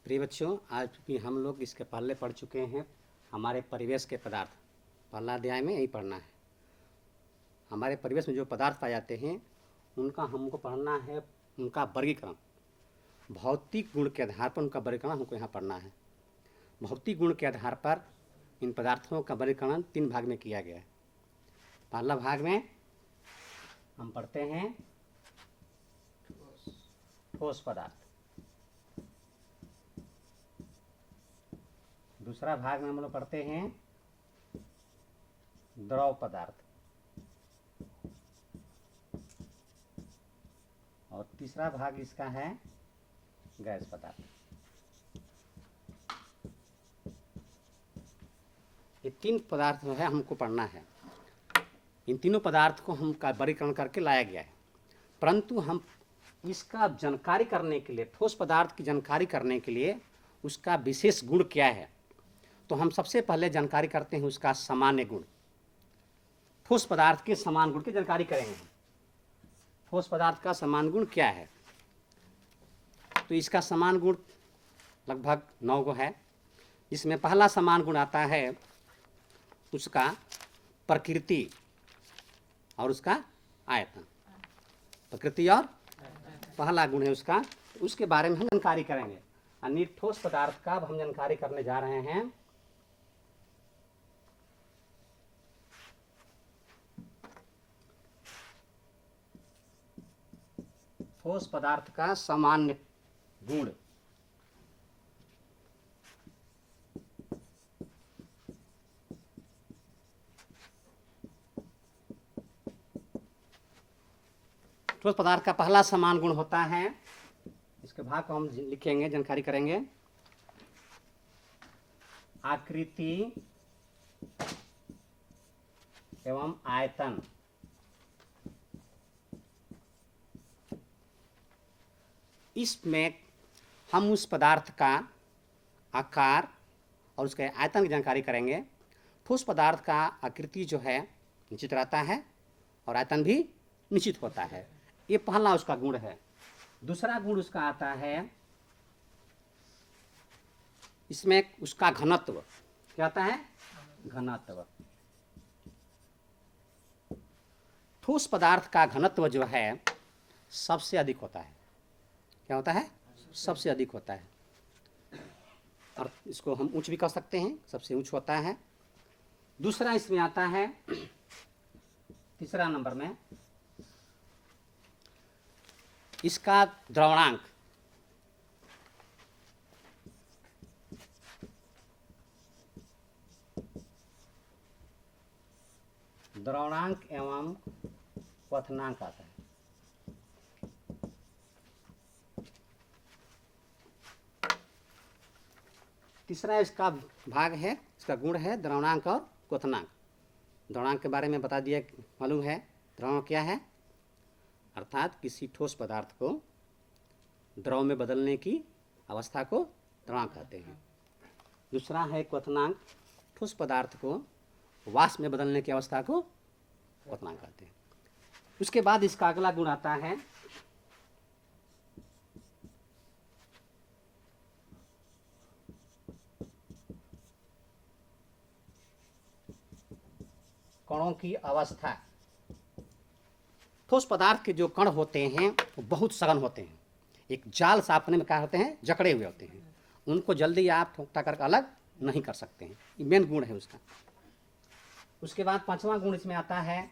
प्रिय बच्चों, आज भी हम लोग इसके पहले पढ़ चुके हैं हमारे परिवेश के पदार्थ। पहला अध्याय में यही पढ़ना है। हमारे परिवेश में जो पदार्थ पाए जाते हैं उनका हमको पढ़ना है, उनका वर्गीकरण। भौतिक गुण के आधार पर उनका वर्गीकरण हमको यहाँ पढ़ना है। भौतिक गुण के आधार पर इन पदार्थों का वर्गीकरण 3 भाग में किया गया है। पहला भाग में हम पढ़ते हैं ठोस पदार्थ। दूसरा भाग में हम लोग पढ़ते हैं द्रव पदार्थ। और तीसरा भाग इसका है गैस पदार्थ। ये 3 पदार्थ जो है हमको पढ़ना है। इन तीनों पदार्थ को हम का वर्गीकरण करके लाया गया है, परंतु हम इसका जानकारी करने के लिए, ठोस पदार्थ की जानकारी करने के लिए उसका विशेष गुण क्या है, तो हम सबसे पहले जानकारी करते हैं उसका सामान्य गुण। ठोस पदार्थ के समान गुण की जानकारी करेंगे हम। ठोस पदार्थ का समान गुण क्या है, तो इसका समान गुण लगभग 9 गो है। इसमें पहला समान गुण आता है उसका प्रकृति और उसका आयतन। प्रकृति और पहला गुण है उसका, उसके बारे में हम जानकारी करेंगे। अन्य ठोस पदार्थ का हम जानकारी करने जा रहे हैं। ठोस पदार्थ का सामान्य गुण। ठोस पदार्थ का पहला समान गुण होता है, इसके भाग को हम लिखेंगे, जानकारी करेंगे। आकृति एवं आयतन। इसमें हम उस पदार्थ का आकार और उसके आयतन की जानकारी करेंगे। ठोस पदार्थ का आकृति जो है निश्चित रहता है और आयतन भी निश्चित होता है। ये पहला उसका गुण है। दूसरा गुण उसका आता है, इसमें उसका घनत्व। क्या आता है? घनत्व। ठोस पदार्थ का घनत्व जो है सबसे अधिक होता है। क्या होता है? सबसे अधिक होता है। और इसको हम उच्च भी कह सकते हैं, सबसे उच्च होता है। दूसरा इसमें आता है, तीसरा नंबर में इसका द्रवणांक। द्रवणांक एवं क्वथनांक आता है। तीसरा इसका भाग है, इसका गुण है द्रवणांक और क्वथनांक। द्रवणांक के बारे में बता दिया, मालूम है द्रवणांक क्या है, अर्थात किसी ठोस पदार्थ को द्रव में बदलने की अवस्था को द्रवणांक कहते हैं। दूसरा है क्वथनांक, ठोस पदार्थ को वाष्प में बदलने की अवस्था को क्वथनांक कहते हैं। उसके बाद इसका अगला गुण आता है कणों की अवस्था। ठोस पदार्थ के जो कण होते हैं वो बहुत सघन होते हैं, एक जाल सापने में क्या होते हैं, जकड़े हुए होते हैं। उनको जल्दी आप ठोकता करके अलग नहीं कर सकते हैं। ये मेन गुण है उसका। उसके बाद 5वां गुण इसमें आता है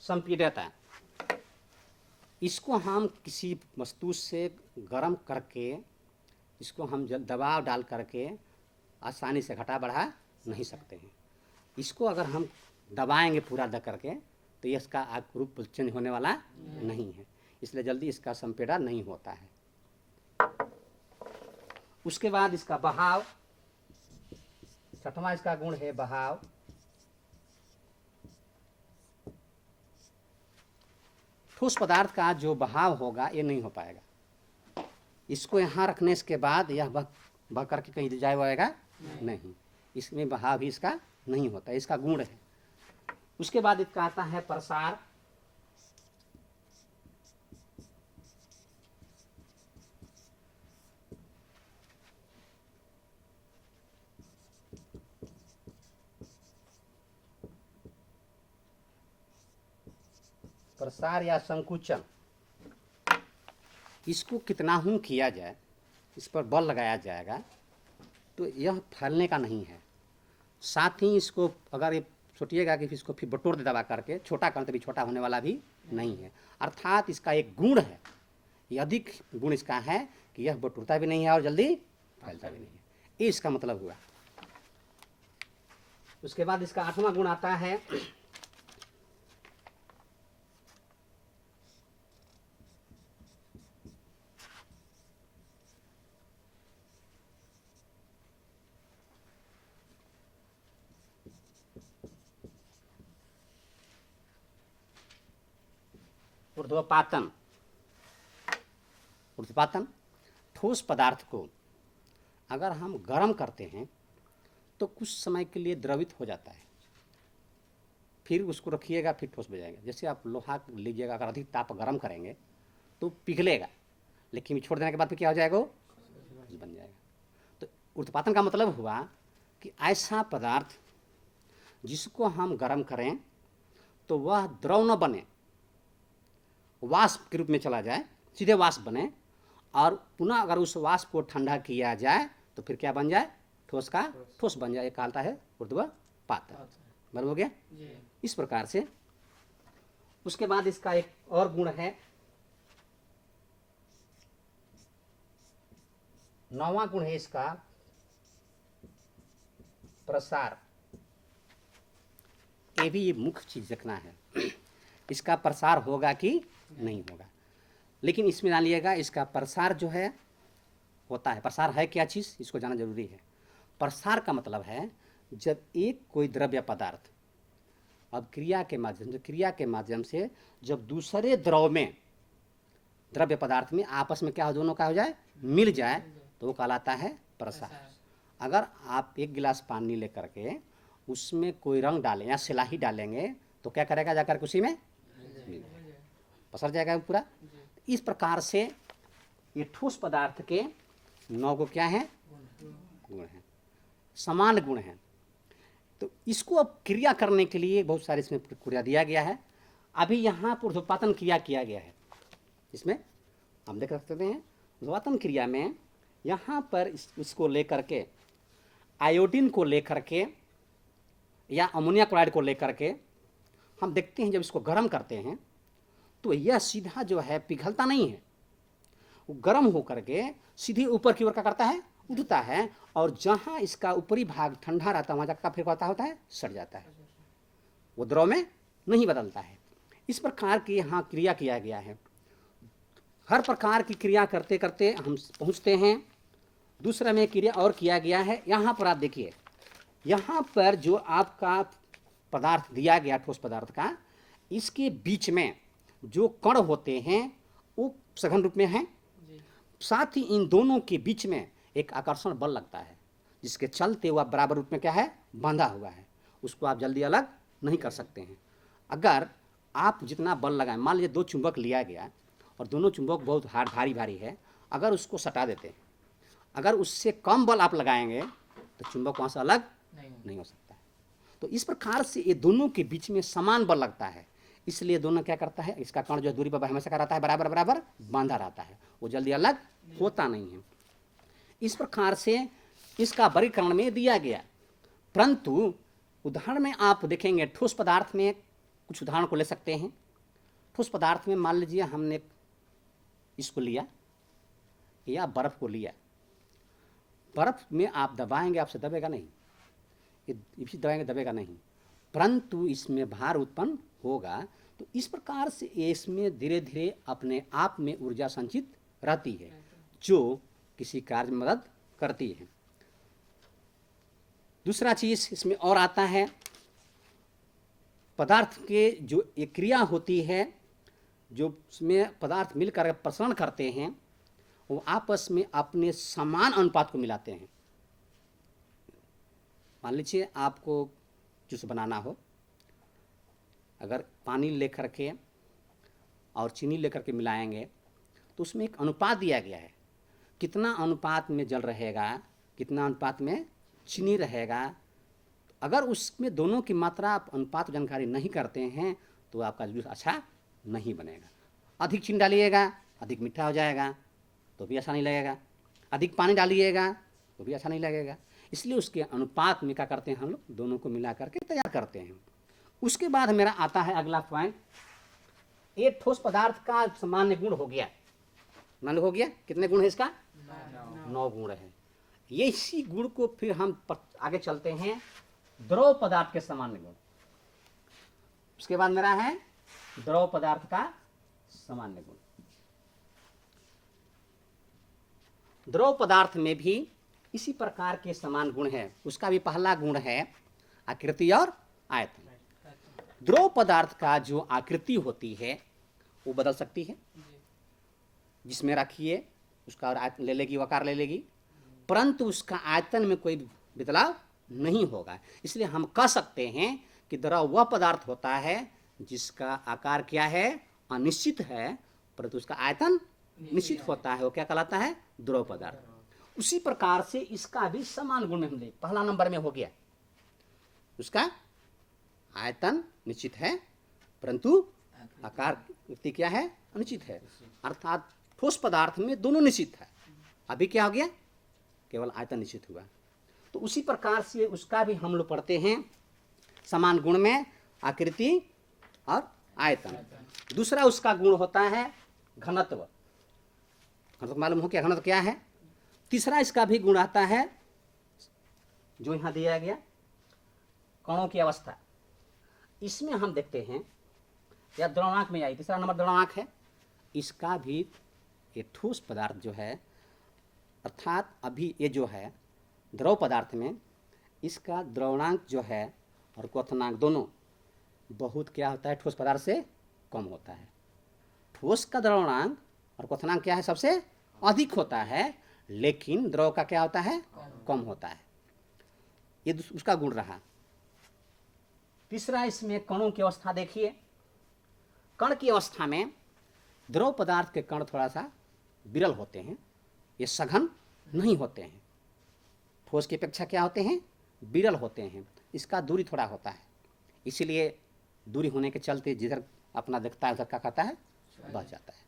संपीड्यता। इसको हम किसी वस्तु से गर्म करके, इसको हम दबाव डाल करके आसानी से घटा बढ़ा नहीं सकते हैं। इसको अगर हम दबाएंगे पूरा दब करके तो इसका रूप चेंज होने वाला नहीं है, इसलिए जल्दी इसका संपीड़न नहीं होता है। उसके बाद इसका बहाव। 6वां इसका गुण है बहाव। ठोस पदार्थ का जो बहाव होगा ये नहीं हो पाएगा। इसको यहाँ रखने के बाद यह बह करके कहीं जाएगा नहीं, इसमें बहाव भी इसका नहीं होता, इसका गुण है। उसके बाद इसका आता है प्रसार। प्रसार या संकुचन, इसको कितना हूँ किया जाए, इस पर बल लगाया जाएगा तो यह फैलने का नहीं है। साथ ही इसको अगर ये सोचिएगा कि इसको फिर बटोर दे दबा करके, छोटा करने भी छोटा होने वाला भी नहीं है। अर्थात इसका एक गुण है, ये अधिक गुण इसका है कि यह बटोरता भी नहीं है और जल्दी फैलता भी नहीं है, ये इसका मतलब हुआ। उसके बाद इसका 8वां गुण आता है ऊर्ध्वपातन। ऊर्ध्वपातन, ठोस पदार्थ को अगर हम गर्म करते हैं तो कुछ समय के लिए द्रवित हो जाता है, फिर उसको रखिएगा फिर ठोस बन जाएगा। जैसे आप लोहा लीजिएगा, अगर अधिक ताप गर्म करेंगे तो पिघलेगा, लेकिन छोड़ देने के बाद फिर क्या हो जाएगा, वो बन जाएगा। तो ऊर्ध्वपातन का मतलब हुआ कि ऐसा पदार्थ जिसको हम गर्म करें तो वह द्रव न बने, वाष्प के रूप में चला जाए, सीधे वाष्प बने, और पुनः अगर उस वाष्प को ठंडा किया जाए तो फिर क्या बन जाए, ठोस का ठोस बन जाए, कहलाता है ऊर्ध्वपातन। बराबर हो गया। इस प्रकार से उसके बाद इसका एक और गुण है, 9वां गुण है इसका प्रसार। ये भी मुख्य चीज देखना है, इसका प्रसार होगा कि नहीं होगा। लेकिन इसमें जानिएगा इसका प्रसार जो है होता है। प्रसार है क्या चीज, इसको जानना जरूरी है। प्रसार का मतलब है जब एक कोई द्रव्य पदार्थ अब क्रिया के माध्यम से जब दूसरे द्रव में, द्रव्य पदार्थ में आपस में क्या हो, दोनों का हो जाए, मिल जाए, तो वो कहलाता है प्रसार। अगर आप एक गिलास पानी लेकर के उसमें कोई रंग डालें या स्याही डालेंगे तो क्या करेगा, जाकर उसी में पसर जाएगा पूरा। इस प्रकार से ये ठोस पदार्थ के 9 को क्या है, गुण है, समान गुण है। तो इसको अब क्रिया करने के लिए बहुत सारे इसमें प्रक्रिया दिया गया है। अभी यहाँ पर ऊर्ध्वपातन क्रिया किया गया है, इसमें हम देख सकते हैं। ऊर्ध्वपातन क्रिया में यहाँ पर इसको लेकर के, आयोडीन को लेकर के या अमोनिया क्लोराइड को लेकर के हम देखते हैं, जब इसको गर्म करते हैं तो यह सीधा जो है पिघलता नहीं है, वो गर्म होकर के सीधे ऊपर की ओर क्या करता है, उठता है, और जहाँ इसका ऊपरी भाग ठंडा रहता है वहाँ जाकर फिर क्या होता है, सड़ जाता है, वो द्रव में नहीं बदलता है। इस प्रकार की यहाँ क्रिया किया गया है। हर प्रकार की क्रिया करते करते हम पहुँचते हैं दूसरा में क्रिया और किया गया है। यहाँ पर आप देखिए, यहाँ पर जो आपका पदार्थ दिया गया ठोस पदार्थ का, इसके बीच में जो कण होते हैं वो सघन रूप में हैं, साथ ही इन दोनों के बीच में एक आकर्षण बल लगता है, जिसके चलते वह बराबर रूप में क्या है, बांधा हुआ है, उसको आप जल्दी अलग नहीं कर सकते हैं। अगर आप जितना बल लगाएं, मान लीजिए 2 चुंबक लिया गया और दोनों चुंबक बहुत भारी भारी है, अगर उसको सटा देते हैं, अगर उससे कम बल आप लगाएंगे तो चुंबक वहाँ से अलग नहीं हो सकता है। तो इस प्रकार से ये दोनों के बीच में समान बल लगता है, इसलिए दोनों क्या करता है, इसका कण जो दूरी पर हमेशा क्या रहता है, बराबर बराबर बांधा रहता है, वो जल्दी अलग होता नहीं है। इस प्रकार से इसका वर्गीकरण में दिया गया। परंतु उदाहरण में आप देखेंगे, ठोस पदार्थ में कुछ उदाहरण को ले सकते हैं। ठोस पदार्थ में मान लीजिए हमने इसको लिया या बर्फ को लिया, बर्फ में आप दबाएंगे, आपसे दबेगा नहीं, इसी दबाएंगे दबेगा नहीं, परंतु इसमें भार उत्पन्न होगा। तो इस प्रकार से इसमें धीरे धीरे अपने आप में ऊर्जा संचित रहती है, जो किसी कार्य में मदद करती है। दूसरा चीज इसमें और आता है, पदार्थ के जो एक क्रिया होती है, जो उसमें पदार्थ मिलकर प्रसरण करते हैं, वो आपस में अपने समान अनुपात को मिलाते हैं। मान लीजिए आपको जूस बनाना हो अगर पानी लेकर के और चीनी लेकर के मिलाएंगे तो उसमें एक अनुपात दिया गया है, कितना अनुपात में जल रहेगा, कितना अनुपात में चीनी रहेगा। अगर उसमें दोनों की मात्रा आप अनुपात जानकारी नहीं करते हैं तो आपका जूस अच्छा नहीं बनेगा। अधिक चीनी डालिएगा अधिक मीठा हो जाएगा तो भी अच्छा नहीं लगेगा, अधिक पानी डालिएगा तो भी अच्छा नहीं लगेगा। इसलिए उसके अनुपात में क्या करते हैं, हम लोग दोनों को मिला करके तैयार करते हैं। उसके बाद मेरा आता है अगला पॉइंट, ये ठोस पदार्थ का सामान्य गुण हो गया, मान हो गया कितने गुण है इसका, 9 गुण है। ये इसी गुण को फिर हम आगे चलते हैं द्रव पदार्थ के सामान्य गुण। उसके बाद मेरा है द्रव पदार्थ का सामान्य गुण। द्रव पदार्थ में भी इसी प्रकार के समान गुण है। उसका भी पहला गुण है आकृति और आयतन। द्रव पदार्थ का जो आकृति होती है वो बदल सकती है, जिसमें रखिए उसका और आयतन ले लेगी, वकार ले लेगी, परंतु उसका आयतन में कोई बदलाव नहीं होगा। इसलिए हम कह सकते हैं कि द्रव वह पदार्थ होता है जिसका आकार क्या है, अनिश्चित है, परंतु उसका आयतन निश्चित होता है, वो क्या कहलाता है, द्रव पदार्थ। उसी प्रकार से इसका भी समान गुण में हम ले, पहला नंबर में हो गया, उसका आयतन निश्चित है परंतु आकार क्या है, अनिश्चित है। अर्थात ठोस पदार्थ में दोनों निश्चित है, अभी क्या हो गया, केवल आयतन निश्चित हुआ। तो उसी प्रकार से उसका भी हम लोग पढ़ते हैं समान गुण में आकृति और आयतन। दूसरा उसका गुण होता है घनत्व। घनत्व मालूम हो क्या, घनत्व क्या है। तीसरा इसका भी गुण आता है जो यहां दिया गया, कणों की अवस्था। इसमें हम देखते हैं या द्रवणांक में आई, तीसरा नंबर द्रवणांक है। इसका भी ये ठोस पदार्थ जो है, अर्थात अभी ये जो है द्रव पदार्थ में इसका द्रवणांक जो है और क्वथनांक दोनों बहुत क्या होता है, ठोस पदार्थ से कम होता है। ठोस का द्रवणांक और क्वथनांक क्या है, सबसे अधिक होता है, लेकिन द्रव का क्या होता है, कम होता है। ये उसका गुण रहा। तीसरा इसमें कणों की अवस्था देखिए। कण की अवस्था में द्रव पदार्थ के कण थोड़ा सा विरल होते हैं, ये सघन नहीं होते हैं। ठोस की अपेक्षा क्या होते हैं, विरल होते हैं। इसका दूरी थोड़ा होता है, इसीलिए दूरी होने के चलते जिधर अपना दिखता है उधर क्या कहता है, बह जाता है।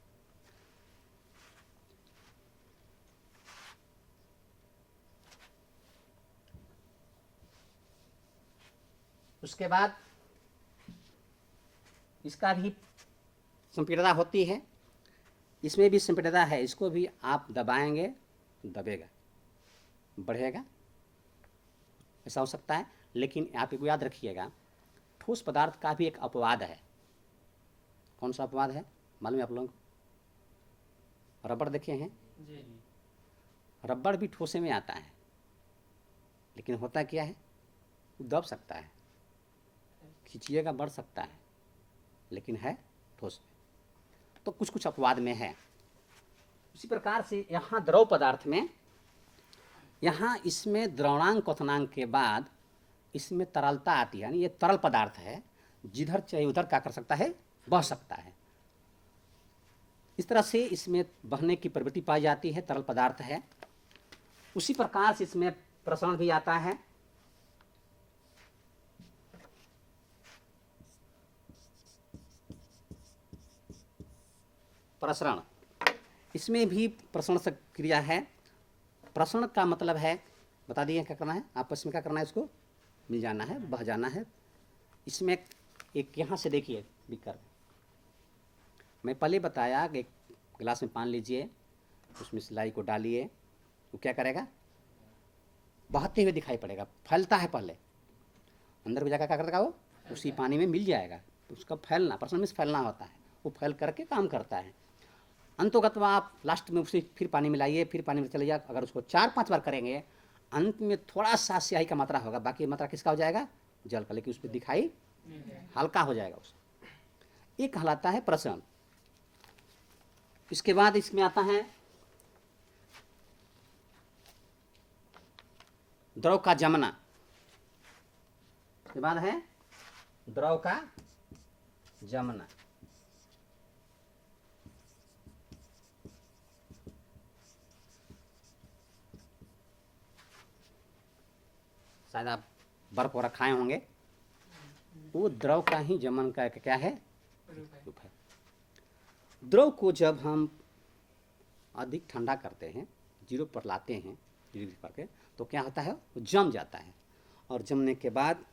उसके बाद इसका भी संपीड़ता होती है, इसमें भी संपीड़ता है। इसको भी आप दबाएंगे दबेगा, बढ़ेगा, ऐसा हो सकता है। लेकिन आप एक याद रखिएगा, ठोस पदार्थ का भी एक अपवाद है। कौन सा अपवाद है मालूम है आप लोगों को? रबड़ देखे हैं, रबड़ भी ठोसे में आता है, लेकिन होता क्या है, दब सकता है, खींचिएगा बढ़ सकता है, लेकिन है ठोस में। तो कुछ कुछ अपवाद में है। उसी प्रकार से यहाँ द्रव पदार्थ में, यहाँ इसमें द्रवणांक क्वथनांक के बाद इसमें तरलता आती है, यानी ये तरल पदार्थ है, जिधर चाहे उधर क्या कर सकता है, बह सकता है। इस तरह से इसमें बहने की प्रवृत्ति पाई जाती है, तरल पदार्थ है। उसी प्रकार से इसमें प्रसरण भी आता है। प्रसरण, इसमें भी प्रसरण से क्रिया है। प्रसरण का मतलब है, बता दिए क्या करना है, आपस में क्या करना है, इसको मिल जाना है, बह जाना है। इसमें एक यहाँ से देखिए बिकर, मैं पहले बताया कि एक गिलास में पानी लीजिए, उसमें सिलाई को डालिए, वो क्या करेगा, बहते हुए दिखाई पड़ेगा, फैलता है, पहले अंदर को जाकर क्या करेगा, वो उसी पानी में मिल जाएगा। तो उसका फैलना, प्रसरण में फैलना होता है, वो फैल करके काम करता है। अंतोगत्वा आप लास्ट में उसे फिर पानी मिलाइए, फिर पानी में चले जाए। अगर उसको 4-5 बार करेंगे, अंत में थोड़ा सा स्याही का मात्रा होगा, बाकी मात्रा किसका हो जाएगा, जल का, लेकिन उस पर दिखाई हल्का हो जाएगा उसे। ये कहलाता है प्रसरण। इसके बाद इसमें आता है द्रव का जमना। इसके बाद है द्रव का जमना। शायद आप बर्फ वगैरह खाए होंगे, वो द्रव का ही जमन का क्या है, रूप है। द्रव को जब हम अधिक ठंडा करते हैं, जीरो पर लाते हैं, जीरो पर के, तो क्या होता है, वो जम जाता है। और जमने के बाद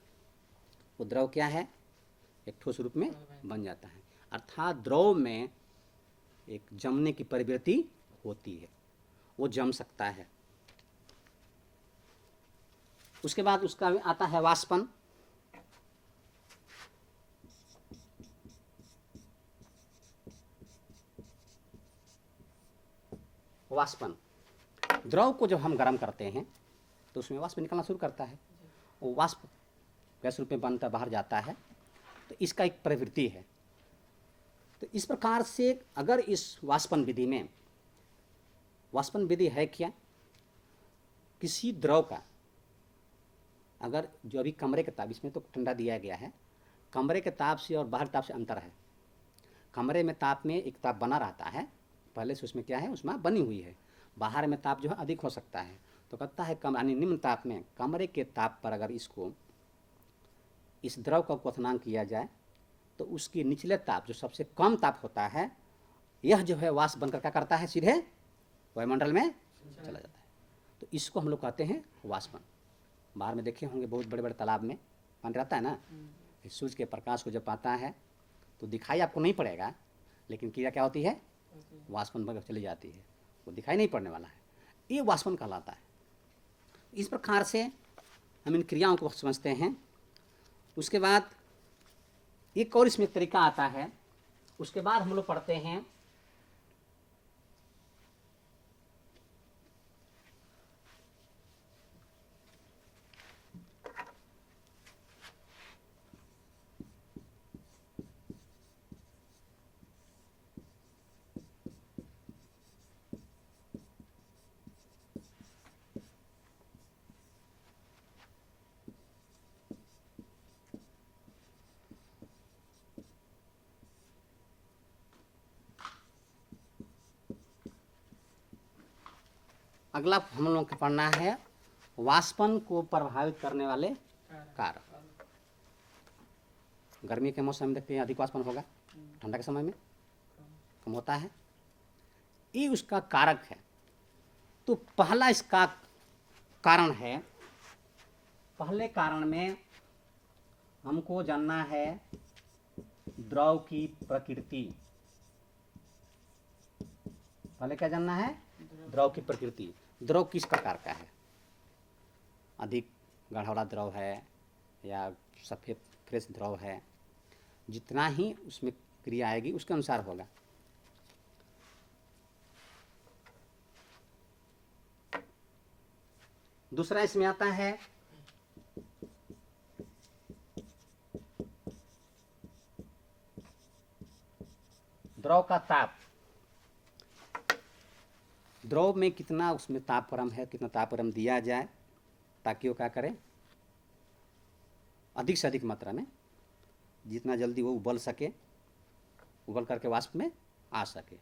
वो द्रव क्या है, एक ठोस रूप में बन जाता है। अर्थात द्रव में एक जमने की प्रवृत्ति होती है, वो जम सकता है। उसके बाद उसका आता है वाष्पन। वाष्पन, द्रव को जब हम गर्म करते हैं तो उसमें वाष्प निकलना शुरू करता है, वो वाष्प गैस रूप में बनता बाहर जाता है। तो इसका एक प्रवृत्ति है। तो इस प्रकार से अगर इस वाष्पन विधि में, वाष्पन विधि है क्या, किसी द्रव का अगर जो अभी कमरे के ताप, इसमें तो ठंडा दिया गया है, कमरे के ताप से और बाहर ताप से अंतर है। कमरे में ताप में एक ताप बना रहता है, पहले से उसमें क्या है, उसमें बनी हुई है। बाहर में ताप जो है अधिक हो सकता है। तो कहता है कम यानी निम्न ताप में, कमरे के ताप पर अगर इसको इस द्रव का क्वथनांक किया जाए तो उसकी निचले ताप जो सबसे कम ताप होता है, यह जो है वाष्प बनकर क्या करता है, सीधे वायुमंडल में चला जाता है। तो इसको हम लोग कहते हैं वाष्पन। बाहर में देखे होंगे बहुत बड़े बड़े तालाब में पानी रहता है ना, सूरज के प्रकाश को जब पाता है तो दिखाई आपको नहीं पड़ेगा, लेकिन क्रिया क्या होती है, वाष्पन बनकर चली जाती है, वो दिखाई नहीं पड़ने वाला है, ये वाष्पन कहलाता है। इस प्रकार से हम इन क्रियाओं को समझते हैं। उसके बाद एक और इसमें तरीका आता है। उसके बाद हम लोग पढ़ते हैं अगला हम लोग को पढ़ना है वाष्पन को प्रभावित करने वाले कारक। गर्मी के मौसम में देखते हैं अधिक वाष्पन होगा, ठंडा के समय में कम होता है, ये उसका कारक है। तो पहला इसका कारण है, पहले कारण में हमको जानना है द्रव की प्रकृति। पहले क्या जानना है, द्रव की प्रकृति। द्रव किस प्रकार का है, अधिक गाढ़ा वाला द्रव है या सफ़ेद फ्रेश द्रव है, जितना ही उसमें क्रिया आएगी उसके अनुसार होगा। दूसरा इसमें आता है द्रव का ताप। द्रव में कितना उसमें तापक्रम है, कितना तापक्रम दिया जाए ताकि वो क्या करे, अधिक से अधिक मात्रा में, जितना जल्दी वो उबल सके, उबल करके वाष्प में आ सके।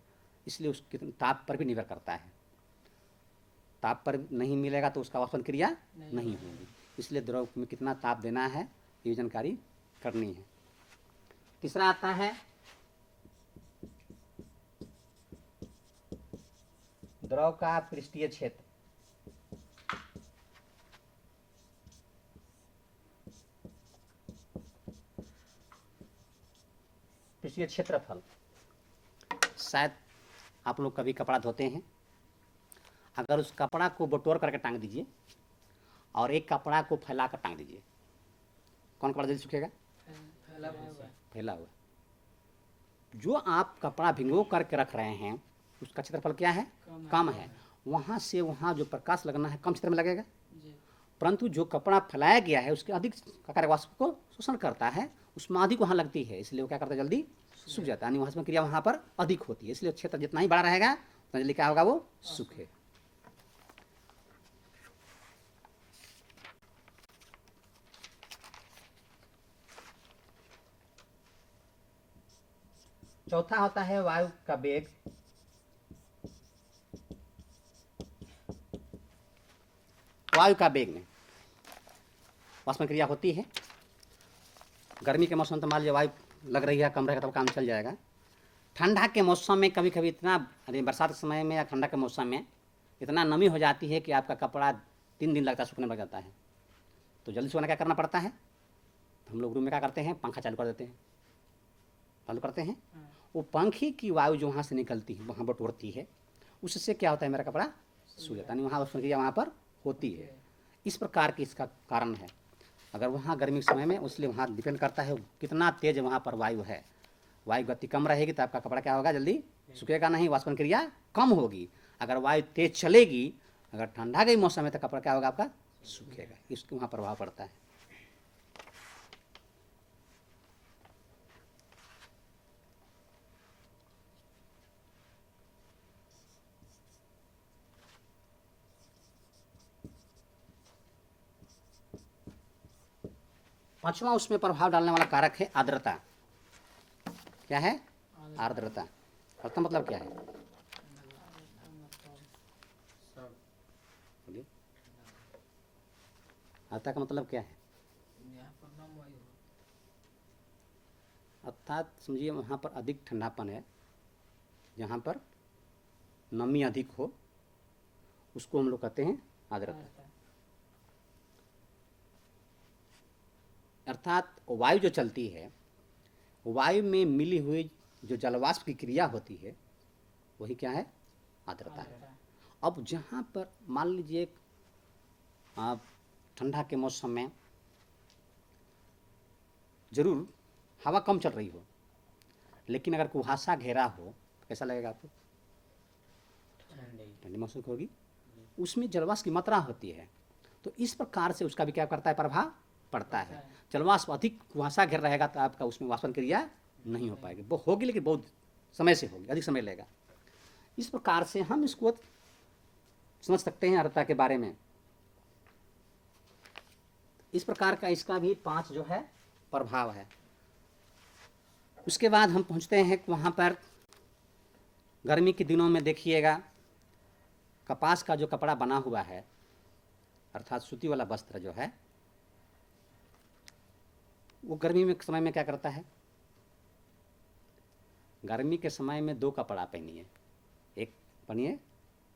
इसलिए उस कितने ताप पर भी निर्भर करता है। ताप पर नहीं मिलेगा तो उसका वाष्पन क्रिया नहीं होगी। इसलिए द्रव में कितना ताप देना है ये जानकारी करनी है। तीसरा आता है द्रव का पृष्ठीय क्षेत्र। पृष्ठीय क्षेत्रफल, शायद आप लोग कभी कपड़ा धोते हैं, अगर उस कपड़ा को बटोर करके टांग दीजिए और एक कपड़ा को फैला कर टांग दीजिए, कौन कपड़ा जल्दी सूखेगा, फैला हुआ। जो आप कपड़ा भिंगो करके रख रहे हैं उसका क्षेत्रफल क्या है, कम है। वहाँ से वहाँ जो प्रकाश लगना है कम क्षेत्र में लगेगा, परंतु जो कपड़ा फैलाया गया है उसके अधिक कार्य वाष्प को शोषण करता है, उसमें अधिक वहाँ लगती है, इसलिए वो क्या करता है, जल्दी सूख जाता है। यानी वहाँ क्रिया वहाँ पर अधिक होती है, इसलिए क्षेत्र जितना ही बड़ा रहेगा उतना जल्दी क्या होगा, वो सूखे। चौथा होता है वायु का वेग। वायु का वेग में वाष्पन क्रिया होती है। गर्मी के मौसम तो मान लीजिए वायु लग रही है, कम रहेगा तब काम चल जाएगा। ठंडा के मौसम में कभी कभी इतना, अरे बरसात के समय में या ठंडा के मौसम में इतना नमी हो जाती है कि आपका कपड़ा 3 दिन लगता है सूखने लग जाता है। तो जल्दी सूखना क्या करना पड़ता है, तो हम लोग रूम में क्या करते हैं, पंखा चालू कर देते हैं, चालू करते हैं। वो पंखे की वायु जो वहाँ से निकलती है, वहाँ बटोरती है, उससे क्या होता है, मेरा कपड़ा सूख जाता है। नहीं, वहाँ वाष्पन क्रिया वहाँ पर होती है। इस प्रकार की इसका कारण है। अगर वहाँ गर्मी के समय में, उसलिए वहाँ डिपेंड करता है कितना तेज वहाँ पर वायु है। वायु गति कम रहेगी तो आपका कपड़ा क्या होगा, जल्दी सूखेगा नहीं, वाष्पन क्रिया कम होगी। अगर वायु तेज चलेगी, अगर ठंडा के मौसम में, तो कपड़ा क्या होगा, आपका सूखेगा। इसको वहाँ प्रभाव पड़ता है। पांचवा उसमें प्रभाव डालने वाला कारक है आर्द्रता। क्या है, आर्द्रता। आर्द्रता मतलब क्या है, बोलिए। आर्द्रता का मतलब क्या है, अर्थात समझिए वहाँ पर अधिक ठंडापन है, जहाँ पर नमी अधिक हो, उसको हम लोग कहते हैं आर्द्रता। अर्थात वायु जो चलती है, वायु में मिली हुई जो जलवाष्प की क्रिया होती है, वही क्या है, आर्द्रता है। अब जहाँ पर मान लीजिए आप ठंडा के मौसम में जरूर हवा कम चल रही हो, लेकिन अगर कुहासा घेरा हो तो कैसा लगेगा आपको, ठंडी महसूस होगी। उसमें जलवाष्प की मात्रा होती है, तो इस प्रकार से उसका भी क्या करता है, प्रभाव पड़ता है। जलवाष्प अधिक कुहासा घेर रहेगा तो आपका उसमें वाष्पन क्रिया नहीं हो पाएगी। वो होगी लेकिन बहुत समय से होगी, अधिक समय लेगा। इस प्रकार से हम इसको समझ सकते हैं आर्द्रता के बारे में। इस प्रकार का इसका भी 5 जो है प्रभाव है। उसके बाद हम पहुंचते हैं वहाँ पर गर्मी के दिनों में देखिएगा, कपास का जो कपड़ा बना हुआ है, अर्थात सूती वाला वस्त्र जो है, वो गर्मी में समय में क्या करता है, गर्मी के समय में 2 कपड़ा पहनिए। एक पहनिए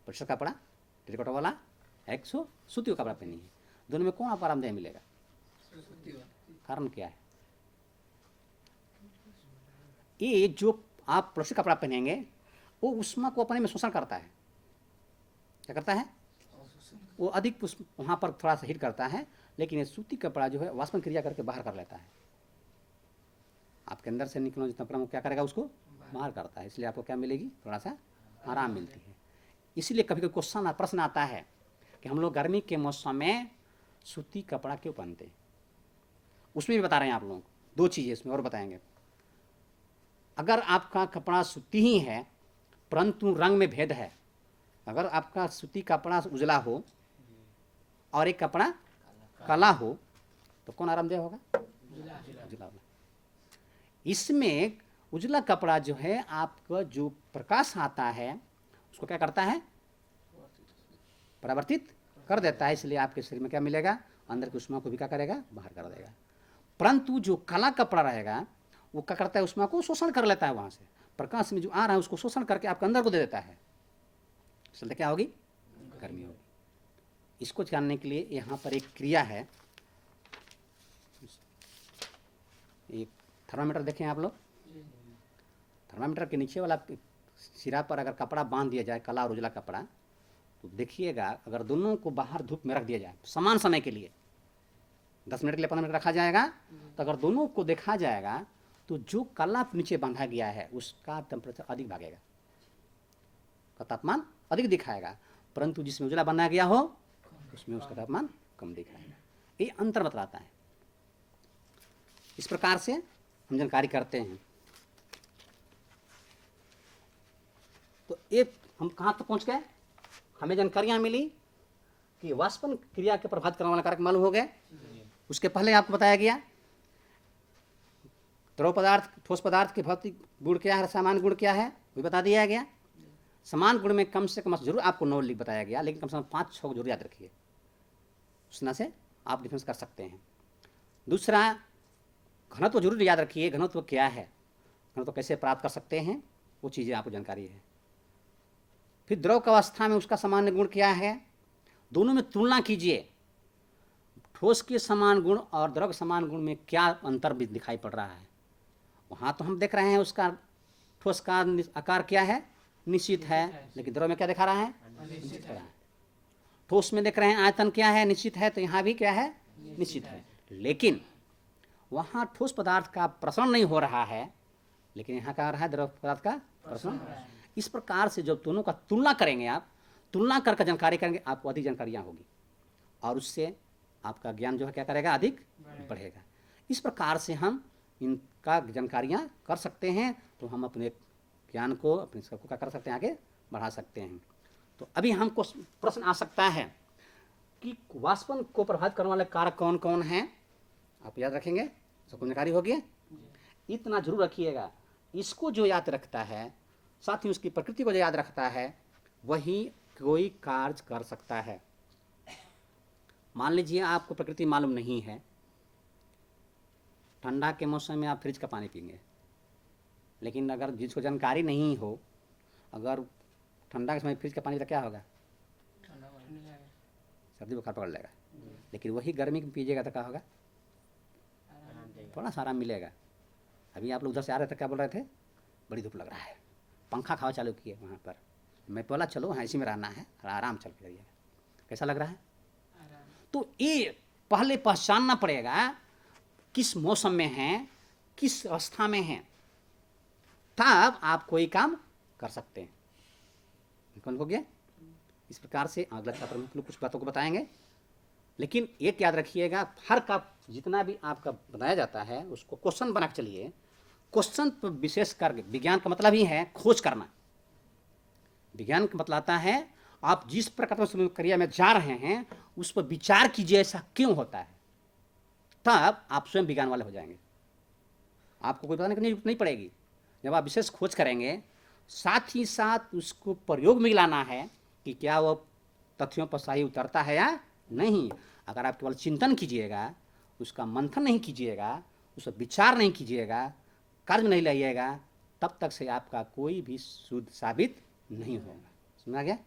पॉलिस्टर कपड़ा टेरिकॉटा वाला, एक सूती का कपड़ा पहनिए। दोनों में कौन आपको आरामदेह मिलेगा, कारण क्या है, ये जो आप पॉलिस्टर कपड़ा पहनेंगे वो उष्मा को अपने में शोषण करता है। क्या करता है, वो अधिक वहाँ पर थोड़ा सा हीट करता है, लेकिन ये सूती कपड़ा जो है वाष्पन क्रिया करके बाहर कर लेता है। आपके अंदर से निकलना जितना प्रमुख वो क्या करेगा, उसको बाहर करता है। इसलिए आपको क्या मिलेगी, थोड़ा सा आराम मिलती है। इसीलिए कभी कभी क्वेश्चन प्रश्न आता है कि हम लोग गर्मी के मौसम में सूती कपड़ा क्यों पहनते हैं। उसमें भी बता रहे हैं आप लोगों को 2 चीज़ें इसमें और बताएंगे। अगर आपका कपड़ा सूती ही है परंतु रंग में भेद है, अगर आपका सूती कपड़ा उजला हो और एक कपड़ा काला हो, तो कौन आरामदेह होगा, उजला होगा। इसमें उजला कपड़ा जो है आपका जो प्रकाश आता है उसको क्या करता है, परावर्तित कर देता है। इसलिए आपके शरीर में क्या मिलेगा, अंदर की उष्मा को भी क्या करेगा, बाहर कर देगा। परंतु जो काला कपड़ा रहेगा वो क्या करता है, उष्मा को शोषण कर लेता है, वहाँ से प्रकाश में जो आ रहा है उसको शोषण करके आपके अंदर को दे देता है। इसलिए क्या होगी, गर्मी होगी। इसको जानने के लिए यहाँ पर एक क्रिया है, एक थर्मामीटर देखें आप लोग। थर्मामीटर के नीचे वाला सिरा पर अगर कपड़ा बांध दिया जाए, काला और उजला कपड़ा, तो देखिएगा अगर दोनों को बाहर धूप में रख दिया जाए समान समय के लिए, 10 मिनट के लिए 15 मिनट रखा जाएगा, तो अगर दोनों को देखा जाएगा तो जो काला नीचे बांधा गया है उसका टेम्परेचर अधिक भागेगा, का तापमान अधिक दिखाएगा, परंतु जिसमें उजला बांधा गया हो उसमें उसका तापमान कम दिखाएगा। ये अंतर बतलाता है। इस प्रकार से हम जानकारी करते हैं। तो एक हम कहाँ तक पहुँच गए, हमें जानकारियाँ मिली कि वाष्पन क्रिया के प्रभावित करने वाला कारक मालूम हो गए। उसके पहले आपको बताया गया द्रव पदार्थ ठोस पदार्थ के भौतिक गुण क्या है, सामान्य गुण क्या है, वो बता दिया गया। समान गुण में कम से कम जरूर आपको 9 लिख बताया गया, लेकिन कम से कम 5-6 को जरूर याद रखिए, उस तरह से आप डिफरेंस कर सकते हैं। दूसरा, घनत्व जरूर याद रखिए, घनत्व क्या है, घनत्व कैसे प्राप्त कर सकते हैं, वो चीज़ें आपको जानकारी है। फिर द्रव की अवस्था में उसका सामान्य गुण क्या है, दोनों में तुलना कीजिए, ठोस के समान गुण और द्रव के समान गुण में क्या अंतर भी दिखाई पड़ रहा है। वहाँ तो हम देख रहे हैं उसका ठोस का आकार क्या है, निश्चित है, लेकिन द्रव में क्या दिखा रहा है, निश्चित है। ठोस में देख रहे हैं आयतन क्या है, निश्चित है, तो यहाँ भी क्या है, निश्चित है। लेकिन वहाँ ठोस पदार्थ का प्रसरण नहीं हो रहा है, लेकिन यहाँ क्या हो रहा है, द्रव पदार्थ का प्रसरण। इस प्रकार से जब दोनों का तुलना करेंगे, आप तुलना करके जानकारी करेंगे, आपको अधिक जानकारियाँ होगी और उससे आपका ज्ञान जो है क्या करेगा, अधिक बढ़ेगा। इस प्रकार से हम इनका जानकारियाँ कर सकते हैं, तो हम अपने ज्ञान को, अपने सबको क्या कर सकते हैं, आगे बढ़ा सकते हैं। तो अभी हमको प्रश्न आ सकता है कि वाष्पन को प्रभावित करने वाले कारक कौन कौन हैं, आप याद रखेंगे, सबको जानकारी होगी। इतना जरूर रखिएगा, इसको जो याद रखता है, साथ ही उसकी प्रकृति को जो याद रखता है, वही कोई कार्य कर सकता है। मान लीजिए आपको प्रकृति मालूम नहीं है, ठंडा के मौसम में आप फ्रिज का पानी पिएंगे, लेकिन अगर जिसको जानकारी नहीं हो, अगर ठंडा के समय फ्रिज का पानी तो क्या होगा, सर्दी बुखार पकड़ लेगा। लेकिन वही गर्मी में पीजिएगा तो क्या होगा, थोड़ा सा आराम मिलेगा। अभी आप लोग उधर से आ रहे थे, क्या बोल रहे थे, बड़ी धूप लग रहा है, पंखा खावा चालू किए वहाँ पर, मैं बोला चलो हाँ इसी में रहना है, आराम चल के रहिएगा, कैसा लग रहा है। तो ये पहले पहचानना पड़ेगा किस मौसम में है, किस अवस्था में है, तब आप कोई काम कर सकते हैं। कौन हो गया। इस प्रकार से अगला चैप्टर में कुछ बातों को बताएंगे, लेकिन एक याद रखिएगा, हर का जितना भी आपका बनाया जाता है उसको क्वेश्चन बना के चलिए। क्वेश्चन पर विशेष कर, विज्ञान का मतलब ही है खोज करना। विज्ञान का मतलब आता है आप जिस प्रकार की प्रक्रिया में जा रहे हैं उस पर विचार कीजिए, ऐसा क्यों होता है, तब आप स्वयं विज्ञान वाले हो जाएंगे। आपको कोई बताने की नहीं पड़ेगी। जब आप विशेष खोज करेंगे, साथ ही साथ उसको प्रयोग में लाना है कि क्या वो तथ्यों पर सही उतरता है या नहीं। अगर आप केवल चिंतन कीजिएगा, उसका मंथन नहीं कीजिएगा, उस पर विचार नहीं कीजिएगा, कार्य में नहीं लाइएगा, तब तक से आपका कोई भी शुद्ध साबित नहीं होगा। समझा गया।